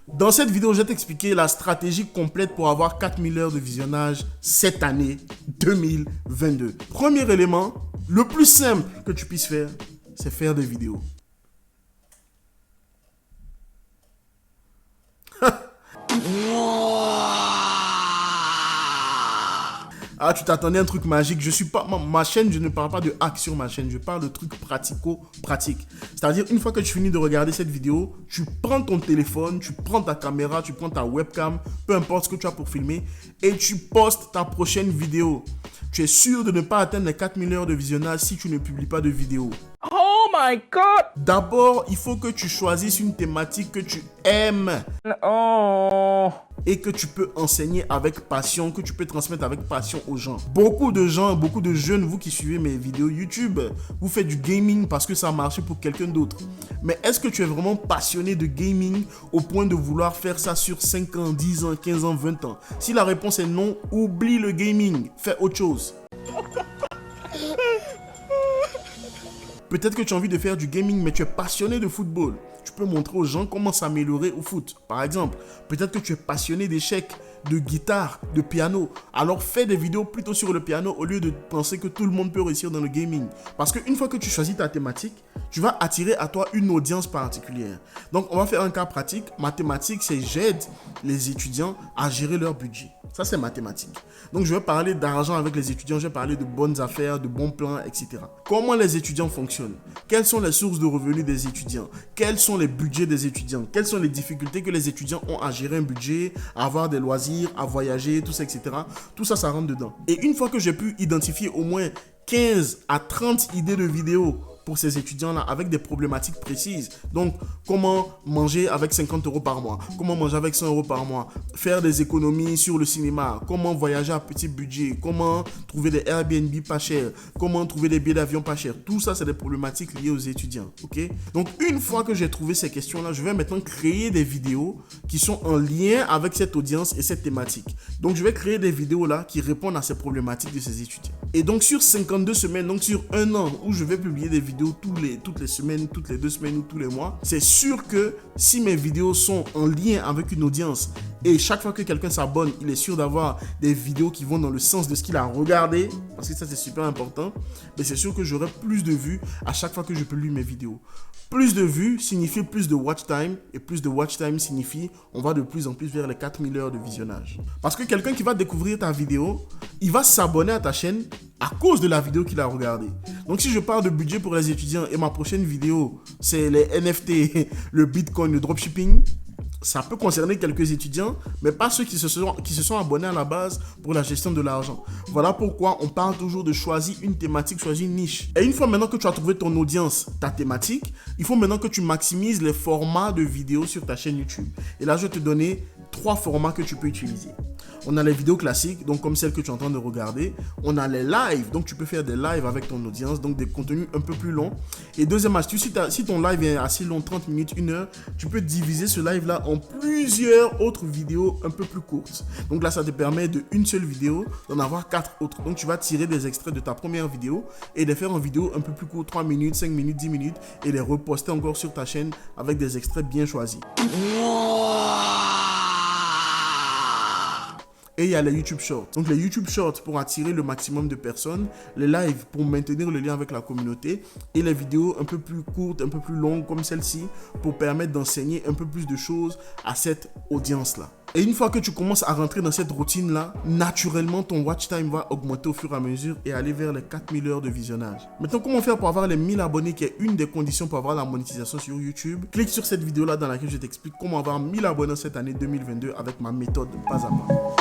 Dans cette vidéo, je vais t'expliquer la stratégie complète pour avoir 4000 heures de visionnage cette année 2022. Premier élément, le plus simple que tu puisses faire, c'est faire des vidéos. Ah, tu t'attendais à un truc magique. Je suis pas ma chaîne, je ne parle pas de hack sur ma chaîne, je parle de trucs pratico-pratiques. C'est-à-dire, une fois que tu finis de regarder cette vidéo, tu prends ton téléphone, tu prends ta caméra, tu prends ta webcam, peu importe ce que tu as pour filmer, et tu postes ta prochaine vidéo. Tu es sûr de ne pas atteindre les 4000 heures de visionnage si tu ne publies pas de vidéo. Oh my God! D'abord, il faut que tu choisisses une thématique que tu aimes. Oh! Et que tu peux enseigner avec passion, que tu peux transmettre avec passion aux gens. Beaucoup de gens, beaucoup de jeunes, vous qui suivez mes vidéos YouTube, vous faites du gaming parce que ça a marché pour quelqu'un d'autre. Mais est-ce que tu es vraiment passionné de gaming au point de vouloir faire ça sur 5 ans, 10 ans, 15 ans, 20 ans? Si la réponse est non, oublie le gaming, fais autre chose. Peut-être que tu as envie de faire du gaming, mais tu es passionné de football. Tu peux montrer aux gens comment s'améliorer au foot, par exemple. Peut-être que tu es passionné d'échecs, de guitare, de piano. Alors fais des vidéos plutôt sur le piano au lieu de penser que tout le monde peut réussir dans le gaming. Parce qu'une fois que tu choisis ta thématique, tu vas attirer à toi une audience particulière. Donc on va faire un cas pratique. Mathématiques, c'est j'aide les étudiants à gérer leur budget. Ça, c'est mathématiques. Donc je vais parler d'argent avec les étudiants, je vais parler de bonnes affaires, de bons plans, etc. Comment les étudiants fonctionnent? Quelles sont les sources de revenus des étudiants? Quels sont les budgets des étudiants? Quelles sont les difficultés que les étudiants ont à gérer un budget, à avoir des loisirs, à voyager, tout ça, etc. Tout ça, ça rentre dedans. Et une fois que j'ai pu identifier au moins 15 à 30 idées de vidéos pour ces étudiants-là avec des problématiques précises. Donc, comment manger avec 50 € par mois? Comment manger avec 100 € par mois? Faire des économies sur le cinéma? Comment voyager à petit budget? Comment trouver des Airbnb pas chers? Comment trouver des billets d'avion pas chers? Tout ça, c'est des problématiques liées aux étudiants. Ok? Donc, une fois que j'ai trouvé ces questions-là, je vais maintenant créer des vidéos qui sont en lien avec cette audience et cette thématique. Donc, je vais créer des vidéos là qui répondent à ces problématiques de ces étudiants. Et donc, sur 52 semaines, donc sur un an où je vais publier des vidéos toutes les semaines, toutes les 2 semaines ou tous les mois, c'est sûr que si mes vidéos sont en lien avec une audience et chaque fois que quelqu'un s'abonne, il est sûr d'avoir des vidéos qui vont dans le sens de ce qu'il a regardé, parce que ça c'est super important, mais c'est sûr que j'aurai plus de vues à chaque fois que je publie mes vidéos. Plus de vues signifie plus de watch time et plus de watch time signifie on va de plus en plus vers les 4000 heures de visionnage. Parce que quelqu'un qui va découvrir ta vidéo, il va s'abonner à ta chaîne à cause de la vidéo qu'il a regardée. Donc si je parle de budget pour les étudiants et ma prochaine vidéo c'est les NFT, le Bitcoin, le dropshipping, ça peut concerner quelques étudiants, mais pas ceux qui se sont abonnés à la base pour la gestion de l'argent. Voilà pourquoi on parle toujours de choisir une thématique, choisir une niche. Et une fois maintenant que tu as trouvé ton audience, ta thématique, il faut maintenant que tu maximises les formats de vidéos sur ta chaîne YouTube. Et là, je vais te donner 3 formats que tu peux utiliser. On a les vidéos classiques, donc comme celles que tu es en train de regarder. On a les lives, donc tu peux faire des lives avec ton audience, donc des contenus un peu plus longs. Et deuxième astuce, si ton live est assez long, 30 minutes, 1 heure, tu peux diviser ce live-là en plusieurs autres vidéos un peu plus courtes. Donc là, ça te permet de une seule vidéo d'en avoir 4 autres. Donc tu vas tirer des extraits de ta première vidéo et les faire en vidéo un peu plus court, 3 minutes, 5 minutes, 10 minutes, et les reposter encore sur ta chaîne avec des extraits bien choisis. Et il y a les YouTube Shorts. Donc les YouTube Shorts pour attirer le maximum de personnes, les lives pour maintenir le lien avec la communauté et les vidéos un peu plus courtes, un peu plus longues comme celle-ci pour permettre d'enseigner un peu plus de choses à cette audience-là. Et une fois que tu commences à rentrer dans cette routine-là, naturellement ton watch time va augmenter au fur et à mesure et aller vers les 4000 heures de visionnage. Maintenant, comment faire pour avoir les 1000 abonnés qui est une des conditions pour avoir la monétisation sur YouTube? Clique sur cette vidéo-là dans laquelle je t'explique comment avoir 1000 abonnés cette année 2022 avec ma méthode pas à pas.